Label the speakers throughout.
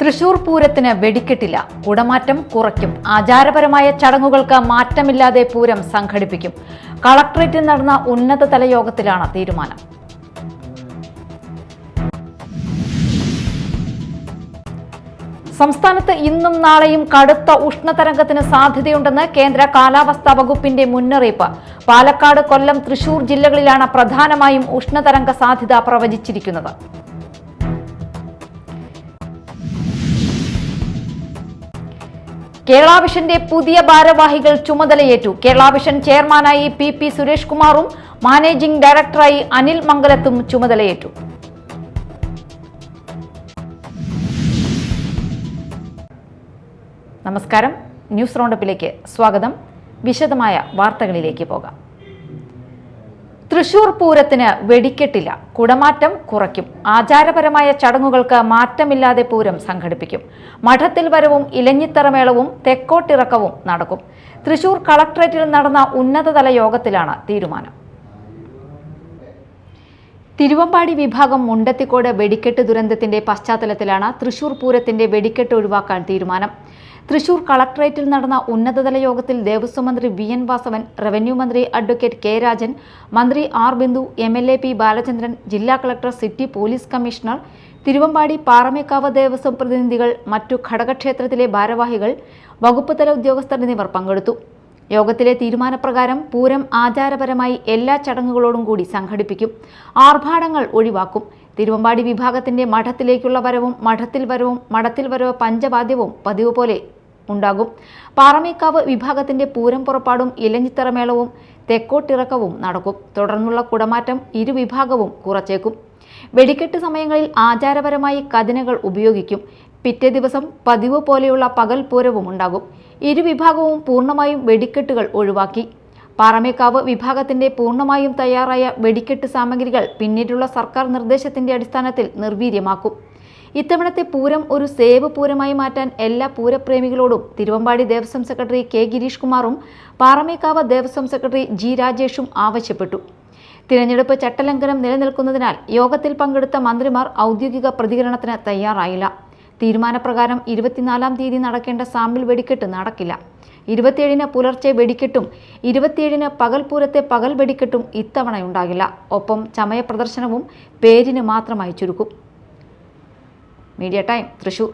Speaker 1: തൃശൂർ പൂരത്തിന് വെടിക്കെട്ടില്ല, കുടമാറ്റം കുറയ്ക്കും. ആചാരപരമായ ചടങ്ങുകൾക്ക് മാറ്റമില്ലാതെ പൂരം സംഘടിപ്പിക്കും. കളക്ടറേറ്റിൽ നടന്ന ഉന്നതതല യോഗത്തിലാണ് തീരുമാനം. സംസ്ഥാനത്ത് ഇന്നും നാളെയും കടുത്ത ഉഷ്ണതരംഗത്തിന് സാധ്യതയുണ്ടെന്ന് കേന്ദ്ര കാലാവസ്ഥാ വകുപ്പിന്റെ മുന്നറിയിപ്പ്. പാലക്കാട്, കൊല്ലം, തൃശൂർ ജില്ലകളിലാണ് പ്രധാനമായും ഉഷ്ണതരംഗ സാധ്യത പ്രവചിച്ചിരിക്കുന്നത്. കേരള വിഷന്റെ പുതിയ ഭാരവാഹികൾ ചുമതലയേറ്റു. കേരള വിഷൻ ചെയർമാനായി പി സുരേഷ് കുമാറും മാനേജിംഗ് ഡയറക്ടറായി അനിൽ മംഗലത്തും ചുമതലയേറ്റു. നമസ്കാരം, ന്യൂസ് റൗണ്ടപ്പിലേക്ക് സ്വാഗതം. വിശദമായ വാർത്തകളിലേക്ക് പോകാം. തൃശൂർ പൂരത്തിന് വെടിക്കെട്ടില്ല, കുടമാറ്റം കുറയ്ക്കും. ആചാരപരമായ ചടങ്ങുകൾക്ക് മാറ്റമില്ലാതെ പൂരം സംഘടിപ്പിക്കും. മഠത്തിൽ വരവും ഇലഞ്ഞിത്തറമേളവും തെക്കോട്ടിറക്കവും നടക്കും. തൃശൂർ കളക്ടറേറ്റിൽ നടന്ന ഉന്നതതല യോഗത്തിലാണ് തീരുമാനം. തിരുവമ്പാടി വിഭാഗം മുണ്ടത്തിക്കോട് വെടിക്കെട്ട് ദുരന്തത്തിന്റെ പശ്ചാത്തലത്തിലാണ് തൃശൂർ പൂരത്തിന്റെ വെടിക്കെട്ട് ഒഴിവാക്കാൻ തീരുമാനം. തൃശൂർ കളക്ടറേറ്റിൽ നടന്ന ഉന്നതതല യോഗത്തിൽ ദേവസ്വം മന്ത്രി വി.എൻ. വാസവൻ, റവന്യൂ മന്ത്രി അഡ്വക്കേറ്റ് കെ. രാജൻ, മന്ത്രി R. Bindu, MLA. P. Balachandran, ജില്ലാ collector, city police commissioner, Thiruvambadi Paramekkavu Devaswom പ്രതിനിധികൾ, മറ്റു ഘടകക്ഷേത്രത്തിലെ ഭാരവാഹികൾ, വകുപ്പ് തല ഉദ്യോഗസ്ഥർ എന്നിവർ പങ്കെടുത്തു. യോഗത്തിലെ തീരുമാനപ്രകാരം പൂരം ആചാരപരമായി എല്ലാ ചടങ്ങുകളോടും കൂടി സംഘടിപ്പിക്കും. ആർഭാടങ്ങൾ ഒഴിവാക്കും. തിരുവമ്പാടി വിഭാഗത്തിന്റെ മഠത്തിലേക്കുള്ള വരവും മഠത്തിൽ വരവ് പഞ്ചവാദ്യവും പതിവ് പോലെ ഉണ്ടാകും. പാറമേക്കാവ് വിഭാഗത്തിന്റെ പൂരം പുറപ്പാടും ഇലഞ്ഞിത്തറമേളവും തെക്കോട്ടിറക്കവും നടക്കും. തുടർന്നുള്ള കുടമാറ്റം ഇരുവിഭാഗവും കുറച്ചേക്കും. വെടിക്കെട്ട് സമയങ്ങളിൽ ആചാരപരമായി കതിനകൾ ഉപയോഗിക്കും. പിറ്റേ ദിവസം പതിവ് പോലെയുള്ള പകൽ പൂരവും ഉണ്ടാകും. ഇരുവിഭാഗവും പൂർണ്ണമായും വെടിക്കെട്ടുകൾ ഒഴിവാക്കി. പാറമേക്കാവ് വിഭാഗത്തിന്റെ പൂർണ്ണമായും തയ്യാറായ വെടിക്കെട്ട് സാമഗ്രികൾ പിന്നീടുള്ള സർക്കാർ നിർദ്ദേശത്തിന്റെ അടിസ്ഥാനത്തിൽ നിർവീര്യമാക്കും. ഇത്തവണത്തെ പൂരം ഒരു സേവ് പൂരമായി മാറ്റാൻ എല്ലാ പൂരപ്രേമികളോടും തിരുവമ്പാടി ദേവസ്വം സെക്രട്ടറി കെ. ഗിരീഷ് കുമാറും പാറമേക്കാവ് ദേവസ്വം സെക്രട്ടറി ജി. രാജേഷും ആവശ്യപ്പെട്ടു. തിരഞ്ഞെടുപ്പ് ചട്ടലംഘനം നിലനിൽക്കുന്നതിനാൽ യോഗത്തിൽ പങ്കെടുത്ത മന്ത്രിമാർ ഔദ്യോഗിക പ്രതികരണത്തിന് തയ്യാറായില്ല. തീരുമാനപ്രകാരം 24-ാം തീയതി നടക്കേണ്ട സാമ്പിൾ വെടിക്കെട്ട് നടക്കില്ല. 27-ന് പുലർച്ചെ വെടിക്കെട്ടും 27-ന് പകൽപൂരത്തെ പകൽ വെടിക്കെട്ടും ഇത്തവണയുണ്ടാകില്ല. ഒപ്പം ചമയ പ്രദർശനവും പേരിന് മാത്രമായി ചുരുക്കും. Media time, Thrissur.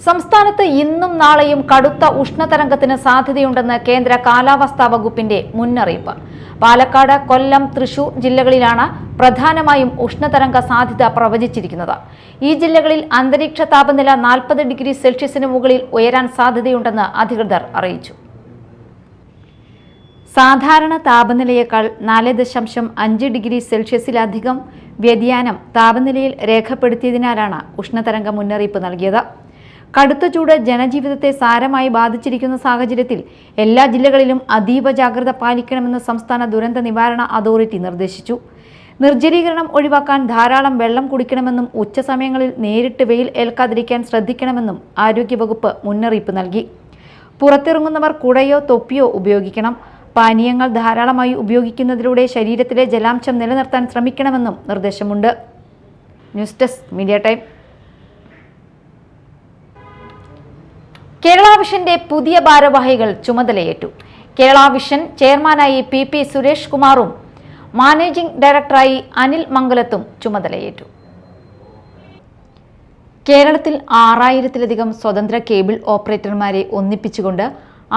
Speaker 1: സംസ്ഥാനത്ത് ഇന്നും നാളെയും കടുത്ത ഉഷ്ണതരംഗത്തിന് സാധ്യതയുണ്ടെന്ന് കേന്ദ്ര കാലാവസ്ഥാ വകുപ്പിന്റെ മുന്നറിയിപ്പ്. പാലക്കാട്, കൊല്ലം, തൃശൂർ ജില്ലകളിലാണ് പ്രധാനമായും ഉഷ്ണതരംഗ സാധ്യത പ്രവചിച്ചിരിക്കുന്നത്. ഈ ജില്ലകളിൽ അന്തരീക്ഷ താപനില 40 ഡിഗ്രി സെൽഷ്യസിന് മുകളിൽ ഉയരാൻ സാധ്യതയുണ്ടെന്ന് അധികൃതർ അറിയിച്ചു. സാധാരണ താപനിലയേക്കാൾ 4.5 ഡിഗ്രി സെൽഷ്യസിലധികം വ്യതിയാനം താപനിലയിൽ രേഖപ്പെടുത്തിയതിനാലാണ് ഉഷ്ണതരംഗ മുന്നറിയിപ്പ് നൽകിയത്. കടുത്ത ചൂട് ജനജീവിതത്തെ സാരമായി ബാധിച്ചിരിക്കുന്ന സാഹചര്യത്തിൽ എല്ലാ ജില്ലകളിലും അതീവ ജാഗ്രത പാലിക്കണമെന്ന് സംസ്ഥാന ദുരന്ത നിവാരണ അതോറിറ്റി നിർദ്ദേശിച്ചു. നിർജ്ജലീകരണം ഒഴിവാക്കാൻ ധാരാളം വെള്ളം കുടിക്കണമെന്നും ഉച്ചസമയങ്ങളിൽ നേരിട്ട് വെയിൽ ഏൽക്കാതിരിക്കാൻ ശ്രദ്ധിക്കണമെന്നും ആരോഗ്യവകുപ്പ് മുന്നറിയിപ്പ് നൽകി. പുറത്തിറങ്ങുന്നവർ കുടയോ തൊപ്പിയോ ഉപയോഗിക്കണം. പാനീയങ്ങൾ ധാരാളമായി ഉപയോഗിക്കുന്നതിലൂടെ ശരീരത്തിലെ ജലാംശം നിലനിർത്താൻ ശ്രമിക്കണമെന്നും നിർദ്ദേശമുണ്ട്. News desk, media time. Kerala വിഷന്റെ പുതിയ ഭാരവാഹികൾ ചുമതലയേറ്റു. കേരള വിഷൻ ചെയർമാനായി പി സുരേഷ് കുമാറും മാനേജിംഗ് ഡയറക്ടറായി അനിൽ മംഗലത്തും ചുമതലയേറ്റു. കേരളത്തിൽ 6000-ലധികം സ്വതന്ത്ര കേബിൾ ഓപ്പറേറ്റർമാരെ ഒന്നിപ്പിച്ചുകൊണ്ട്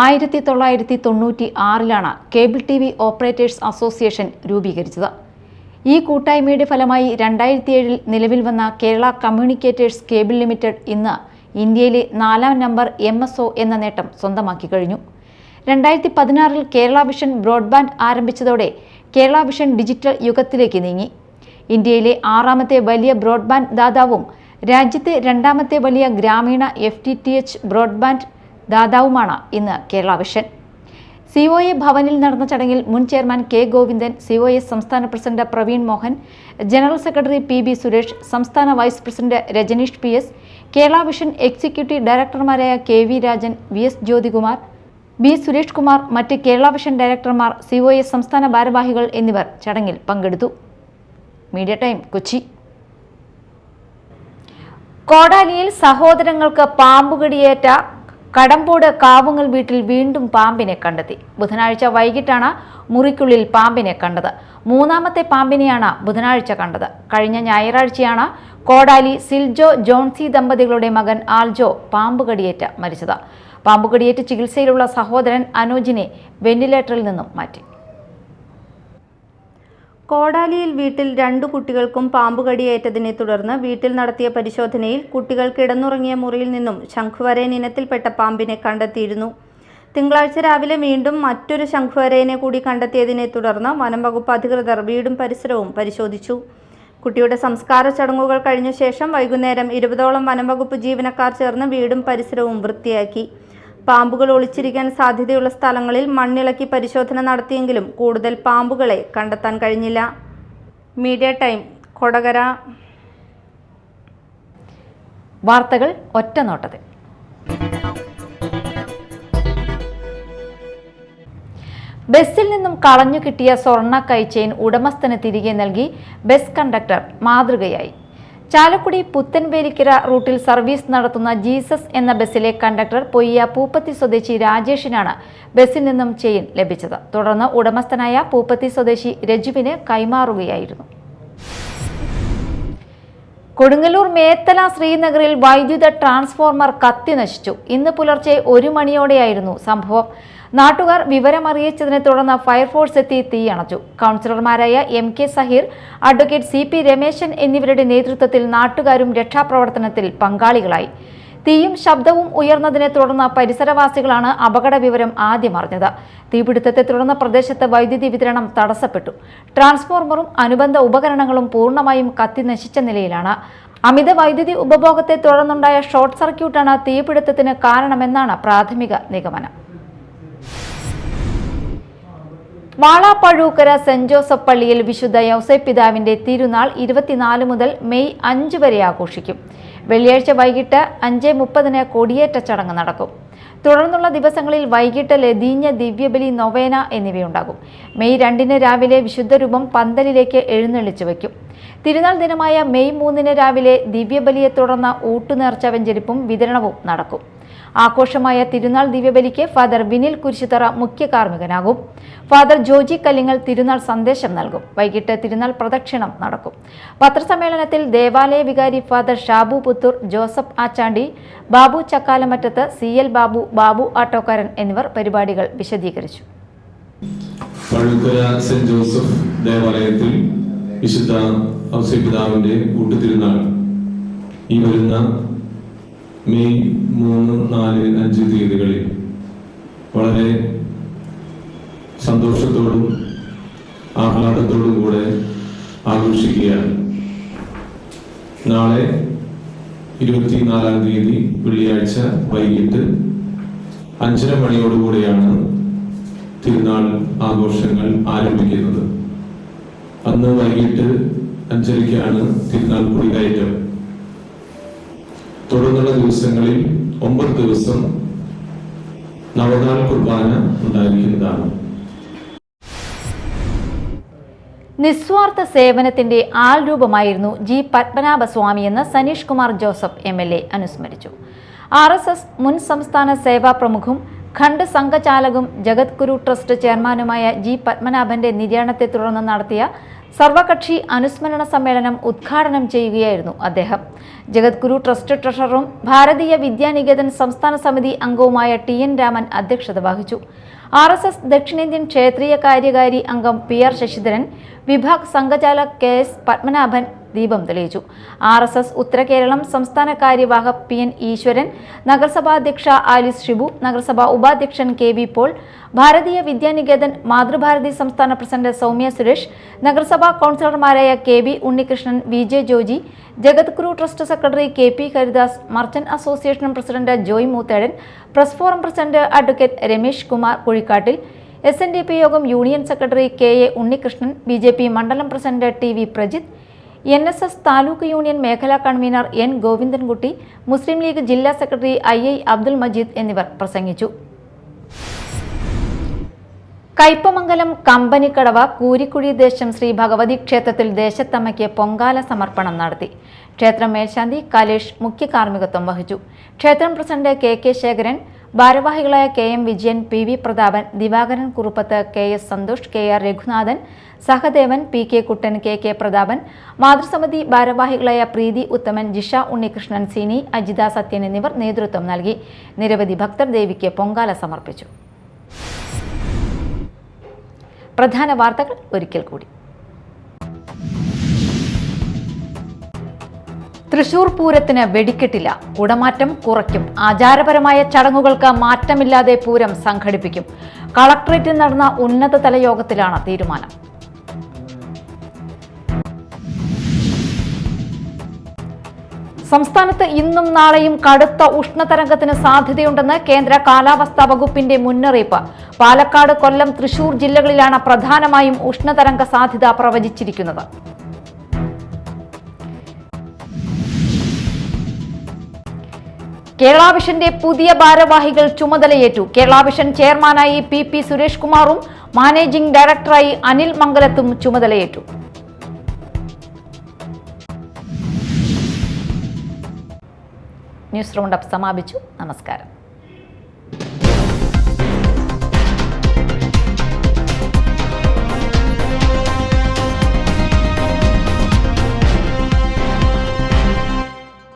Speaker 1: 1996-ലാണ് കേബിൾ TV ഓപ്പറേറ്റേഴ്സ് അസോസിയേഷൻ രൂപീകരിച്ചത്. ഈ കൂട്ടായ്മയുടെ ഫലമായി 2007-ൽ നിലവിൽ വന്ന കേരള കമ്മ്യൂണിക്കേറ്റേഴ്സ് കേബിൾ ലിമിറ്റഡ് ഇന്ന് ഇന്ത്യയിലെ 4ാം നമ്പർ MSO എന്ന നേട്ടം സ്വന്തമാക്കി കഴിഞ്ഞു. 2016-ൽ കേരള വിഷൻ ബ്രോഡ്ബാൻഡ് ആരംഭിച്ചതോടെ കേരള വിഷൻ ഡിജിറ്റൽ യുഗത്തിലേക്ക് നീങ്ങി. ഇന്ത്യയിലെ 6ാമത്തെ വലിയ ബ്രോഡ്ബാൻഡ് ദാതാവും രാജ്യത്തെ 2ാമത്തെ വലിയ ഗ്രാമീണ FTTH ബ്രോഡ്ബാൻഡ് ദാതാവുമാണ് ഇന്ന് കേരള വിഷൻ. COA ഭവനിൽ നടന്ന ചടങ്ങിൽ മുൻ ചെയർമാൻ കെ. ഗോവിന്ദൻ, COS സംസ്ഥാന president Praveen Mohan, general secretary PB Suresh, സംസ്ഥാന vice president Rajaneesh PS, Kerala Vision executive ഡയറക്ടർമാരായ KV Rajan, VS Jyothikumar, B Suresh Kumar, മറ്റ് കേരള വിഷൻ ഡയറക്ടർമാർ, COS സംസ്ഥാന ഭാരവാഹികൾ എന്നിവർ ചടങ്ങിൽ പങ്കെടുത്തു. Media time, Kochi. കോടാലിയിൽ സഹോദരങ്ങൾക്ക് പാമ്പുകടിയേറ്റ കടമ്പോട് കാവുങ്ങൽ വീട്ടിൽ വീണ്ടും പാമ്പിനെ കണ്ടെത്തി. ബുധനാഴ്ച വൈകിട്ടാണ് മുറിക്കുള്ളിൽ പാമ്പിനെ കണ്ടത്. മൂന്നാമത്തെ പാമ്പിനെയാണ് ബുധനാഴ്ച കണ്ടത്. കഴിഞ്ഞ ഞായറാഴ്ചയാണ് കോടാലി സിൽജോ ജോൺസി ദമ്പതികളുടെ മകൻ ആൽജോ പാമ്പുകടിയേറ്റ് മരിച്ചത്. പാമ്പുകടിയേറ്റ് ചികിത്സയിലുള്ള സഹോദരൻ അനോജിനെ വെന്റിലേറ്ററിൽ നിന്നും മാറ്റി.
Speaker 2: കോടാലിയിൽ വീട്ടിൽ 2 കുട്ടികൾക്കും പാമ്പുകടിയേറ്റതിനെ തുടർന്ന് വീട്ടിൽ നടത്തിയ പരിശോധനയിൽ കുട്ടികൾ കിടന്നുറങ്ങിയ മുറിയിൽ നിന്നും ശംഖുവരയൻ ഇനത്തിൽപ്പെട്ട പാമ്പിനെ കണ്ടെത്തിയിരുന്നു. തിങ്കളാഴ്ച രാവിലെ വീണ്ടും മറ്റൊരു ശംഖുവരയനെ കൂടി കണ്ടെത്തിയതിനെ തുടർന്ന് വനം വകുപ്പ് അധികൃതർ വീടും പരിസരവും പരിശോധിച്ചു. കുട്ടിയുടെ സംസ്കാര ചടങ്ങുകൾ കഴിഞ്ഞ ശേഷം വൈകുന്നേരം 20ഓളം വനം വകുപ്പ് ജീവനക്കാർ ചേർന്ന് വീടും പരിസരവും വൃത്തിയാക്കി. പാമ്പുകൾ ഒളിച്ചിരിക്കാൻ സാധ്യതയുള്ള സ്ഥലങ്ങളിൽ മണ്ണിളക്കി പരിശോധന നടത്തിയെങ്കിലും കൂടുതൽ പാമ്പുകളെ കണ്ടെത്താൻ കഴിഞ്ഞില്ല. Media time, Kodakara.
Speaker 1: വാർത്തകൾ ഒറ്റനോട്ടത്തിൽ. ബസ്സിൽ നിന്നും കളഞ്ഞു കിട്ടിയ സ്വർണ്ണ കൈച്ചെയിൻ ഉടമസ്ഥന് തിരികെ നൽകി ബസ് കണ്ടക്ടർ മാതൃകയായി. ചാലക്കുടി പുത്തൻവേലിക്കര റൂട്ടിൽ സർവീസ് നടത്തുന്ന ജീസസ് എന്ന ബസ്സിലെ കണ്ടക്ടർ പൊയ്യ പൂപ്പത്തി സ്വദേശി രാജേഷിനാണ് ബസ്സിൽ നിന്നും ചെയിൻ ലഭിച്ചത്. തുടർന്ന് ഉടമസ്ഥനായ പൂപ്പത്തി സ്വദേശി രജുവിന് കൈമാറുകയായിരുന്നു. കൊടുങ്ങല്ലൂർ മേത്തല ശ്രീനഗറിൽ വൈദ്യുത ട്രാൻസ്ഫോർമർ കത്തി നശിച്ചു. ഇന്ന് പുലർച്ചെ 1 മണിയോടെയായിരുന്നു സംഭവം. നാട്ടുകാർ വിവരമറിയിച്ചതിനെ തുടർന്ന് ഫയർഫോഴ്സ് എത്തി തീയണച്ചു. കൗൺസിലർമാരായ MK Saheer, advocate CP Rameshan എന്നിവരുടെ നേതൃത്വത്തിൽ നാട്ടുകാരും രക്ഷാപ്രവർത്തനത്തിൽ പങ്കാളികളായി. തീയും ശബ്ദവും ഉയർന്നതിനെ തുടർന്ന് പരിസരവാസികളാണ് അപകട വിവരം ആദ്യം അറിഞ്ഞത്. തീപിടുത്തത്തെ തുടർന്ന് പ്രദേശത്ത് വൈദ്യുതി വിതരണം തടസ്സപ്പെട്ടു. ട്രാൻസ്ഫോർമറും അനുബന്ധ ഉപകരണങ്ങളും പൂർണ്ണമായും കത്തി നശിച്ച നിലയിലാണ്. അമിത വൈദ്യുതി ഉപഭോഗത്തെ തുടർന്നുണ്ടായ ഷോർട്ട് സർക്യൂട്ടാണ് തീപിടുത്തത്തിന് കാരണമെന്നാണ് പ്രാഥമിക നിഗമനം. വാളാപ്പഴൂക്കര സെന്റ് ജോസഫ് പള്ളിയിൽ വിശുദ്ധ യൗസേപ്പ് പിതാവിന്റെ തിരുനാൾ 24 മുതൽ മെയ് 5 വരെ ആഘോഷിക്കും. വെള്ളിയാഴ്ച വൈകിട്ട് 5:30 കൊടിയേറ്റ ചടങ്ങ് നടക്കും. തുടർന്നുള്ള ദിവസങ്ങളിൽ വൈകിട്ട് ലതീഞ്ഞ ദിവ്യബലി നൊവേന എന്നിവയുണ്ടാകും. മെയ് 2 രാവിലെ വിശുദ്ധരൂപം പന്തലിലേക്ക് എഴുന്നള്ളിച്ചു വയ്ക്കും. തിരുനാൾ ദിനമായ മെയ് 3 രാവിലെ ദിവ്യബലിയെ തുടർന്ന് ഊട്ടുനേർച്ച വെഞ്ചരിപ്പും വിതരണവും നടക്കും. ആഘോഷമായ തിരുനാൾ ദിവ്യബലിക്ക് ഫാദർ വിനിൽ കുരിശിത്തറ മുഖ്യ കാർമ്മികനാകും. ഫാദർ ജോജി കല്ലിങ്ങൽ തിരുനാൾ സന്ദേശം നൽകും. വൈകിട്ട് തിരുനാൾ പ്രദക്ഷിണം നടക്കും. പത്രസമ്മേളനത്തിൽ ദേവാലയ വികാരി father Shabu Puthur, Joseph Achandi, Babu Chakkalamattath, CL Babu, Babu ആട്ടോക്കാരൻ എന്നിവർ പരിപാടികൾ വിശദീകരിച്ചു.
Speaker 3: സെന്റ് ജോസഫ് ദേവാലയത്തിൽ വിശുദ്ധ ഔസേപ്പ് പിതാവിന്റെ ഊട്ടുതിരുനാൾ ഈ വരുന്ന മെയ് 3, 4, 5 തീയതികളിൽ വളരെ സന്തോഷത്തോടും ആഹ്ലാദത്തോടും കൂടെ ആഘോഷിക്കുകയാണ്. നാളെ 24-ാം തീയതി വെള്ളിയാഴ്ച വൈകിട്ട് 5:30 മണിയോടുകൂടിയാണ് തിരുനാൾ ആഘോഷങ്ങൾ ആരംഭിക്കുന്നത്. അന്ന് വൈകിട്ട് 5:30-ക്കാണ് തിരുനാൾ കൊടികയറ്റം. തുടർന്നുള്ള ദിവസങ്ങളിൽ 9 ദിവസം നവനാൾ കുർബാന ഉണ്ടായിരിക്കുന്നതാണ്.
Speaker 1: നിസ്വാർത്ഥ സേവനത്തിന്റെ ആൾരൂപമായിരുന്നു G. പത്മനാഭസ്വാമിയെന്ന് സനീഷ് കുമാർ ജോസഫ് MLA അനുസ്മരിച്ചു. RSS മുൻ സംസ്ഥാന സേവാ പ്രമുഖും ഖണ്ഡ് സംഘചാലകും ജഗദ്ഗുരു ട്രസ്റ്റ് ചെയർമാനുമായ G. പത്മനാഭന്റെ നിര്യാണത്തെ തുടർന്ന് നടത്തിയ സർവകക്ഷി അനുസ്മരണ സമ്മേളനം ഉദ്ഘാടനം ചെയ്യുകയായിരുന്നു അദ്ദേഹം. ജഗദ്ഗുരു ട്രസ്റ്റ് ട്രഷററും ഭാരതീയ വിദ്യാനികേതൻ സംസ്ഥാന സമിതി അംഗവുമായ TN രാമൻ അധ്യക്ഷത വഹിച്ചു. RSS ദക്ഷിണേന്ത്യൻ ക്ഷേത്രീയ കാര്യകാരി അംഗം PR ശശിധരൻ, വിഭാഗ് സംഘചാലക് KS പത്മനാഭൻ ദീപം തെളിയിച്ചു. RSS ഉത്തരകേരളം സംസ്ഥാന കാര്യവാഹക് PN ഈശ്വരൻ, നഗരസഭാധ്യക്ഷ ആലിസ് ഷിബു, നഗരസഭാ ഉപാധ്യക്ഷൻ KV പോൾ, ഭാരതീയ വിദ്യാനികേതൻ മാതൃഭാരതി സംസ്ഥാന പ്രസിഡന്റ് സൗമ്യ സുരേഷ്, നഗരസഭാ കൗൺസിലർമാരായ KB Unnikrishnan, VJ Joji, Jagadguru trust secretary KP Haridas, merchant association president Joy Moothedan, press forum president advocate Ramesh Kumar Kuzhikattil, SNDP Yogam union secretary KA Unnikrishnan, BJP മണ്ഡലം president TV Prajith, NSS taluk union മേഖലാ convener N Govindankutty, Muslim League ജില്ലാ സെക്രട്ടറി II അബ്ദുൽ മജീദ് എന്നിവർ പ്രസംഗിച്ചു. കയ്പമംഗലം കമ്പനിക്കടവ കൂരിക്കുഴി ദേശം ശ്രീ ഭഗവതി ക്ഷേത്രത്തിൽ ദേശത്തമ്മയ്ക്ക് പൊങ്കാല സമർപ്പണം നടത്തി. ക്ഷേത്രം മേൽശാന്തി കലേഷ് മുഖ്യ കാർമ്മികത്വം വഹിച്ചു. ക്ഷേത്രം പ്രസിഡന്റ് കെ ശേഖരൻ, ഭാരവാഹികളായ KM Vijayan, PV Prathapan, Divakaran Kuruppath, KS Santhosh, KR Raghunathan, Sahadevan, PK കുട്ടൻ, KK പ്രതാപൻ, മാതൃസമിതി ഭാരവാഹികളായ പ്രീതി ഉത്തമൻ, ജിഷ ഉണ്ണികൃഷ്ണൻ, സിനി, അജിത സത്യൻ എന്നിവർ നേതൃത്വം നൽകി. നിരവധി ഭക്തർ ദേവിക്ക് പൊങ്കാല സമർപ്പിച്ചു. പ്രധാന വാർത്തകൾ ഒരിക്കൽ കൂടി. തൃശൂർ പൂരത്തിന് വെടിക്കെട്ടില്ല, കുടമാറ്റം കുറയ്ക്കും. ആചാരപരമായ ചടങ്ങുകൾക്ക് മാറ്റമില്ലാതെ പൂരം സംഘടിപ്പിക്കും. കളക്ടറേറ്റിൽ നടന്ന ഉന്നതതല യോഗത്തിലാണ് തീരുമാനം. സംസ്ഥാനത്ത് ഇന്നും നാളെയും കടുത്ത ഉഷ്ണതരംഗത്തിന് സാധ്യതയുണ്ടെന്ന് കേന്ദ്ര കാലാവസ്ഥാ വകുപ്പിന്റെ മുന്നറിയിപ്പ്. പാലക്കാട്, കൊല്ലം, തൃശൂർ ജില്ലകളിലാണ് പ്രധാനമായും ഉഷ്ണതരംഗ സാധ്യത പ്രവചിച്ചിരിക്കുന്നത്. കേരള വിഷന്റെ പുതിയ ഭാരവാഹികൾ ചുമതലയേറ്റു. കേരള വിഷൻ ചെയർമാനായി PP സുരേഷ് കുമാറും മാനേജിംഗ് ഡയറക്ടറായി അനിൽ മംഗലത്തും ചുമതലയേറ്റു. ന്യൂസ് റൗണ്ടപ്പ് സമാപിച്ചു. നമസ്കാരം.